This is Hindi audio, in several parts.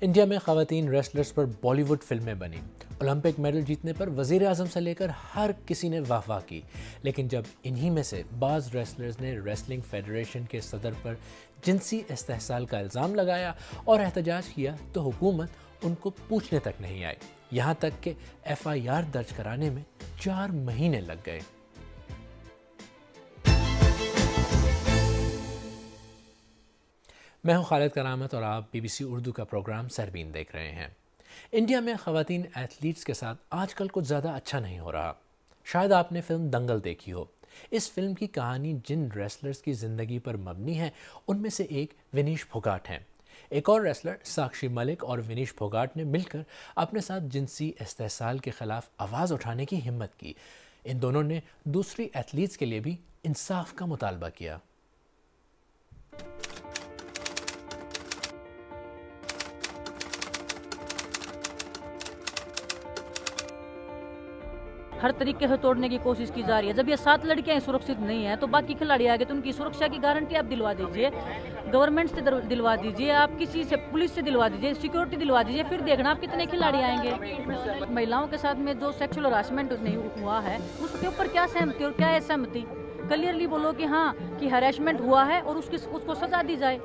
इंडिया में ख़वातीन रेसलर्स पर बॉलीवुड फिल्में बनी। ओलंपिक मेडल जीतने पर वज़ीर आज़म से लेकर हर किसी ने वाह की। लेकिन जब इन्हीं में से बाज़ रेसलर्स ने रेसलिंग फेडरेशन के सदर पर जिनसी इस्तेहसाल का इल्ज़ाम लगाया और एहतजाज किया तो हुकूमत उनको पूछने तक नहीं आई। यहाँ तक कि FIR दर्ज कराने में 4 महीने लग गए। मैं हूं खालिद करामत और आप BBC उर्दू का प्रोग्राम सरबीन देख रहे हैं। इंडिया में ख़वातीन एथलीट्स के साथ आजकल कुछ ज़्यादा अच्छा नहीं हो रहा। शायद आपने फिल्म दंगल देखी हो। इस फिल्म की कहानी जिन रेसलर्स की ज़िंदगी पर मबनी है उनमें से एक विनीश फोगाट हैं। एक और रेसलर साक्षी मलिक और विनीश फोगाट ने मिलकर अपने साथ जिनसी इस्तेहसाल के ख़िलाफ़ आवाज़ उठाने की हिम्मत की। इन दोनों ने दूसरी एथलीट्स के लिए भी इंसाफ का मुतालबा किया। हर तरीके से तोड़ने की कोशिश की जा रही है। जब ये 7 लड़कियां सुरक्षित नहीं है तो बाकी खिलाड़ी आगे तो उनकी सुरक्षा की गारंटी आप दिलवा दीजिए, गवर्नमेंट से दिलवा दीजिए, आप किसी से पुलिस से दिलवा दीजिए, सिक्योरिटी दिलवा दीजिए, फिर देखना आप कितने खिलाड़ी आएंगे। महिलाओं के साथ में जो सेक्सुअल हरासमेंट नहीं हुआ है उसके ऊपर क्या सहमति और क्या है सहमति, क्लियरली बोलो कि हाँ कि हरासमेंट हुआ है और उसको सजा दी जाए।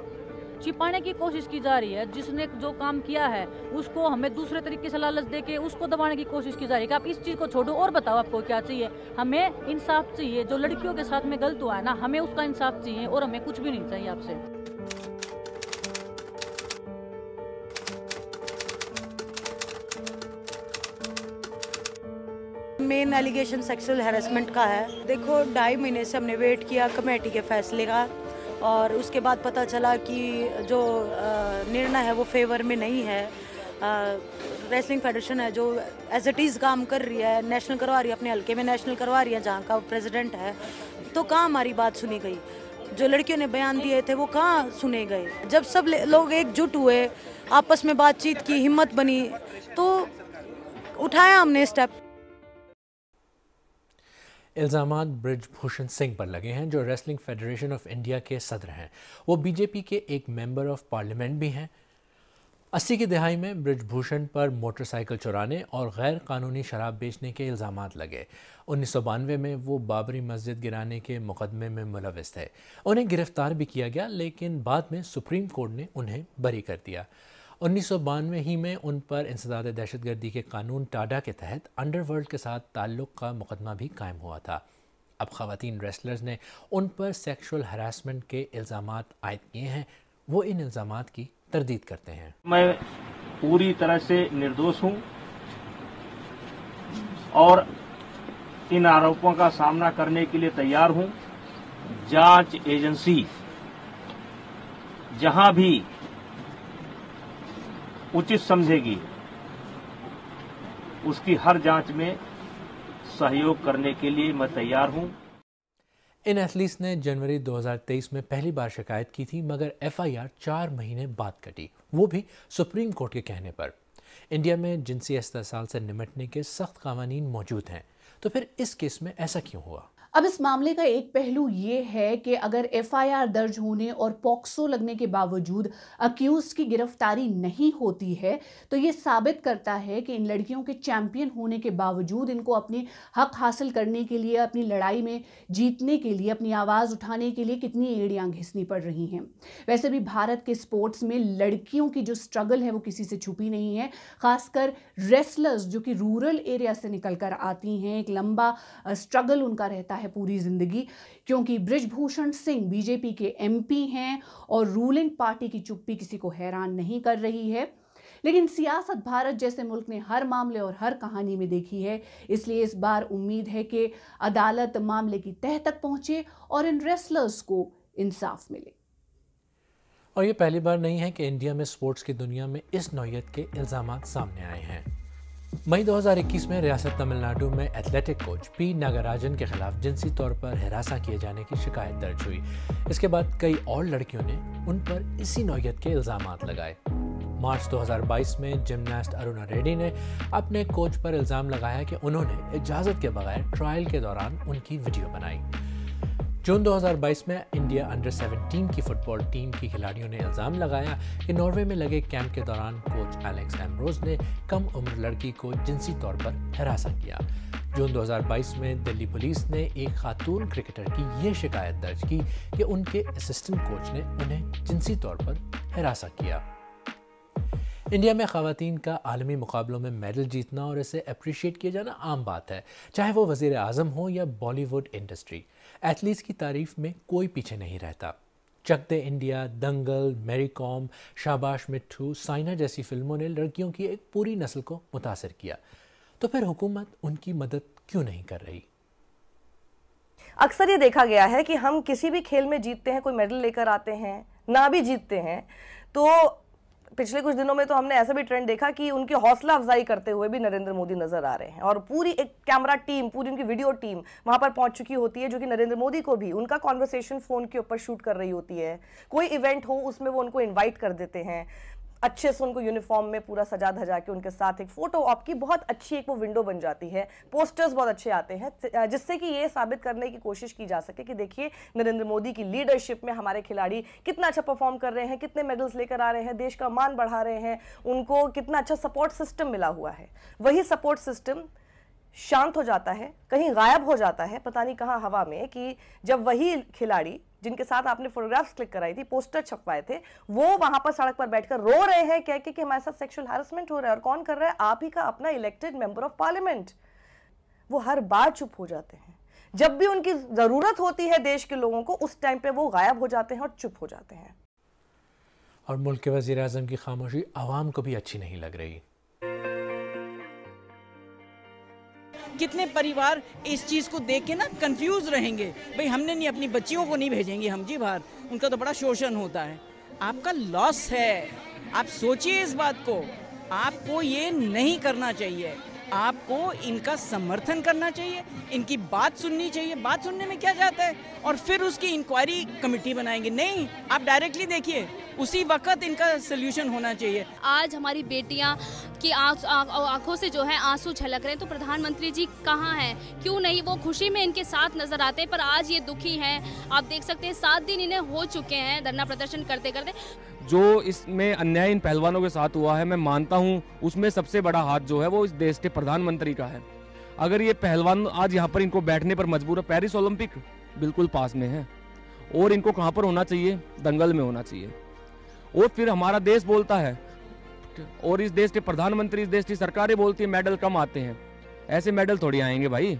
छिपाने की कोशिश की जा रही है। जिसने जो काम किया है उसको हमें दूसरे तरीके से लालच देके उसको दबाने की कोशिश की जा रही है कि आप इस चीज़ को छोड़ो और बताओ आपको क्या चाहिए। हमें इंसाफ चाहिए। जो लड़कियों के साथ में गलत हुआ है ना, हमें उसका इंसाफ चाहिए और हमें कुछ भी नहीं चाहिए आपसे। मेन एलिगेशन सेक्सुअल हैरेसमेंट का है। देखो 2.5 महीने से हमने वेट किया कमेटी के फैसले का और उसके बाद पता चला कि जो निर्णय है वो फेवर में नहीं है। रेसलिंग फेडरेशन है जो एज इट इज़ काम कर रही है, नेशनल करवा रही है, अपने हल्के में नेशनल करवा रही है जहाँ का प्रेसिडेंट है, तो कहाँ हमारी बात सुनी गई। जो लड़कियों ने बयान दिए थे वो कहाँ सुने गए। जब सब लोग एकजुट हुए, आपस में बातचीत की हिम्मत बनी तो उठाया हमने स्टेप। इल्ज़ामात बृजभूषण सिंह पर लगे हैं जो रेसलिंग फेडरेशन ऑफ इंडिया के सदर हैं। वो BJP के एक मेंबर ऑफ पार्लियामेंट भी हैं। 80 की दहाई में बृजभूषण पर मोटरसाइकिल चुराने और गैर कानूनी शराब बेचने के इल्ज़ामात लगे। 1992 में वो बाबरी मस्जिद गिराने के मुकदमे में मुलविस थे। उन्हें गिरफ्तार भी किया गया लेकिन बाद में सुप्रीम कोर्ट ने उन्हें बरी कर दिया। 1992 ही में उन पर इंसदाद दहशतगर्दी के कानून टाडा के तहत अंडरवर्ल्ड के साथ ताल्लुक़ का मुकदमा भी कायम हुआ था। अब ख़वातीन रेसलर्स ने उन पर सेक्सुअल हरासमेंट के इल्ज़ामात आयद किए हैं। वो इन इल्ज़ामात की तरदीद करते हैं। मैं पूरी तरह से निर्दोष हूं और इन आरोपों का सामना करने के लिए तैयार हूं। जांच एजेंसी जहां भी उचित समझेगी उसकी हर जांच में सहयोग करने के लिए मैं तैयार हूं। इन एथलीट्स ने जनवरी 2023 में पहली बार शिकायत की थी मगर FIR 4 महीने बाद कटी, वो भी सुप्रीम कोर्ट के कहने पर। इंडिया में जिनसी इस्तेहसाल से निपटने के सख्त कानून मौजूद हैं, तो फिर इस केस में ऐसा क्यों हुआ? अब इस मामले का एक पहलू ये है कि अगर FIR दर्ज होने और पॉक्सो लगने के बावजूद अक्यूज की गिरफ्तारी नहीं होती है तो ये साबित करता है कि इन लड़कियों के चैंपियन होने के बावजूद इनको अपने हक हासिल करने के लिए, अपनी लड़ाई में जीतने के लिए, अपनी आवाज़ उठाने के लिए कितनी एड़ियाँ घिसनी पड़ रही हैं। वैसे भी भारत के स्पोर्ट्स में लड़कियों की जो स्ट्रगल है वो किसी से छुपी नहीं है। खासकर रेसलर्स जो कि रूरल एरिया से निकल कर आती हैं, एक लंबा स्ट्रगल उनका रहता है पूरी जिंदगी, क्योंकि बृजभूषण सिंह BJP के MP हैं और रूलिंग पार्टी की चुप्पी किसी को हैरान नहीं कर रही है। लेकिन सियासत भारत जैसे मुल्क ने हर मामले और हर कहानी में देखी है, इसलिए इस बार उम्मीद है कि अदालत मामले की तह तक पहुंचे और इन रेसलर्स को इंसाफ मिले। और ये पहली बार नहीं है कि इंडिया में स्पोर्ट्स की दुनिया में इस नौयत के इल्ज़ामात सामने आए हैं। मई 2021 में रियासत तमिलनाडु में एथलेटिक कोच P नागराजन के खिलाफ जिनसी तौर पर हिरासा किए जाने की शिकायत दर्ज हुई। इसके बाद कई और लड़कियों ने उन पर इसी नौयत के इल्ज़ामात लगाए। मार्च 2022 में जिमनास्ट अरुणा रेड्डी ने अपने कोच पर इल्ज़ाम लगाया कि उन्होंने इजाज़त के बगैर ट्रायल के दौरान उनकी वीडियो बनाई। जून 2022 में इंडिया अंडर 17 की फुटबॉल टीम की खिलाड़ियों ने इल्ज़ाम लगाया कि नॉर्वे में लगे कैंप के दौरान कोच एलेक्स एम्ब्रोज ने कम उम्र लड़की को जिनसी तौर पर हरासा किया। जून 2022 में दिल्ली पुलिस ने एक खातून क्रिकेटर की ये शिकायत दर्ज की कि उनके असिस्टेंट कोच ने उन्हें जिनसी तौर पर हरासा किया। इंडिया में ख़वातीन का आलमी मुकाबलों में मेडल जीतना और इसे अप्रिशिएट किया जाना आम बात है, चाहे वो वज़ीर आज़म हो या बॉलीवुड इंडस्ट्री। एथलीट्स की तारीफ में कोई पीछे नहीं रहता। चक दे इंडिया, दंगल, मैरी कॉम, शाबाश मिट्ठू, साइना जैसी फिल्मों ने लड़कियों की एक पूरी नस्ल को मुतासिर किया। तो फिर हुकूमत उनकी मदद क्यों नहीं कर रही? अक्सर ये देखा गया है कि हम किसी भी खेल में जीतते हैं, कोई मेडल लेकर आते हैं, ना भी जीतते हैं, तो पिछले कुछ दिनों में तो हमने ऐसा भी ट्रेंड देखा कि उनकी हौसला अफजाई करते हुए भी नरेंद्र मोदी नजर आ रहे हैं और पूरी एक कैमरा टीम, पूरी उनकी वीडियो टीम वहां पर पहुंच चुकी होती है, जो कि नरेंद्र मोदी को भी उनका कॉन्वर्सेशन फोन के ऊपर शूट कर रही होती है। कोई इवेंट हो उसमें वो उनको इन्वाइट कर देते हैं, अच्छे से उनको यूनिफॉर्म में पूरा सजा धजा के उनके साथ एक फोटो ऑप की बहुत अच्छी एक वो विंडो बन जाती है। पोस्टर्स बहुत अच्छे आते हैं जिससे कि ये साबित करने की कोशिश की जा सके कि देखिए नरेंद्र मोदी की लीडरशिप में हमारे खिलाड़ी कितना अच्छा परफॉर्म कर रहे हैं, कितने मेडल्स लेकर आ रहे हैं, देश का मान बढ़ा रहे हैं, उनको कितना अच्छा सपोर्ट सिस्टम मिला हुआ है। वही सपोर्ट सिस्टम शांत हो जाता है, कहीं गायब हो जाता है, पता नहीं कहाँ हवा में, कि जब वही खिलाड़ी जिनके साथ आपने फोटोग्राफ्स क्लिक कराई थी, पोस्टर छपवाए थे, वो वहां पर सड़क पर बैठकर रो रहे हैं कह के कि हमारे साथ सेक्सुअल हैरेसमेंट हो रहा है। और कौन कर रहा है? आप ही का अपना इलेक्टेड मेंबर ऑफ पार्लियामेंट। वो हर बार चुप हो जाते हैं। जब भी उनकी जरूरत होती है देश के लोगों को, उस टाइम पे वो गायब हो जाते हैं और चुप हो जाते हैं। और मुल्क के वज़ीर आज़म की खामोशी आवाम को भी अच्छी नहीं लग रही। कितने परिवार इस चीज़ को देख के ना कंफ्यूज रहेंगे, भाई हमने नहीं, अपनी बच्चियों को नहीं भेजेंगे हम जी बाहर, उनका तो बड़ा शोषण होता है। आपका लॉस है, आप सोचिए इस बात को। आपको ये नहीं करना चाहिए, आपको इनका समर्थन करना चाहिए, इनकी बात सुननी चाहिए। बात सुनने में क्या जाता है? और फिर उसकी इंक्वायरी कमेटी बनाएंगे? नहीं, आप डायरेक्टली देखिए, उसी वक्त इनका सोल्यूशन होना चाहिए। आज हमारी बेटियां की आंखों से जो है आंसू छलक रहे हैं, तो प्रधानमंत्री जी कहाँ हैं? क्यों नहीं वो खुशी में इनके साथ नजर आते हैं, पर आज ये दुखी हैं। आप देख सकते हैं 7 दिन इन्हें हो चुके हैं धरना प्रदर्शन करते करते। जो इसमें अन्याय इन पहलवानों के साथ हुआ है, मैं मानता हूं उसमें सबसे बड़ा हाथ जो है वो इस देश के प्रधानमंत्री का है। अगर ये पहलवान आज यहाँ पर इनको बैठने पर मजबूर है, पेरिस ओलंपिक बिल्कुल पास में है और इनको कहाँ पर होना चाहिए? दंगल में होना चाहिए। और फिर हमारा देश बोलता है और इस देश के प्रधानमंत्री, इस देश की सरकारें बोलती है मेडल कम आते हैं। ऐसे मेडल थोड़ी आएंगे भाई।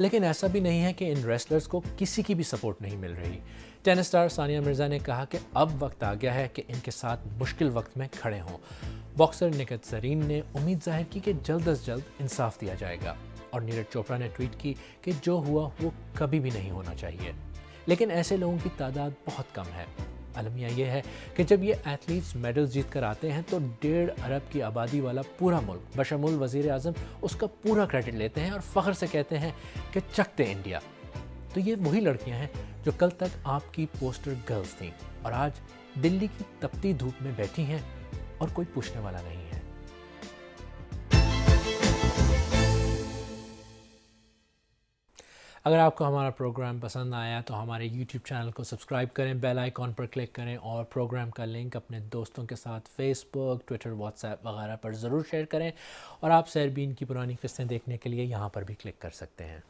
लेकिन ऐसा भी नहीं है कि इन रेसलर्स को किसी की भी सपोर्ट नहीं मिल रही। टेनिस स्टार सानिया मिर्जा ने कहा कि अब वक्त आ गया है कि इनके साथ मुश्किल वक्त में खड़े हों। बॉक्सर निखत जरीन ने उम्मीद जाहिर की कि जल्द अज जल्द इंसाफ दिया जाएगा। और नीरज चोपड़ा ने ट्वीट की कि जो हुआ वो कभी भी नहीं होना चाहिए। लेकिन ऐसे लोगों की तादाद बहुत कम है। अलमिया ये है कि जब ये एथलीट्स मेडल जीत कर आते हैं तो 1.5 अरब की आबादी वाला पूरा मुल्क बशमूल वज़ीर आज़म उसका पूरा क्रेडिट लेते हैं और फ़ख्र से कहते हैं कि चक दे इंडिया। तो ये वही लड़कियां हैं जो कल तक आपकी पोस्टर गर्ल्स थीं और आज दिल्ली की तपती धूप में बैठी हैं और कोई पूछने वाला नहीं है। अगर आपको हमारा प्रोग्राम पसंद आया तो हमारे YouTube चैनल को सब्सक्राइब करें, बेल आइकॉन पर क्लिक करें और प्रोग्राम का लिंक अपने दोस्तों के साथ फेसबुक, ट्विटर, व्हाट्सएप वगैरह पर ज़रूर शेयर करें। और आप सैरबीन की पुरानी किस्तें देखने के लिए यहाँ पर भी क्लिक कर सकते हैं।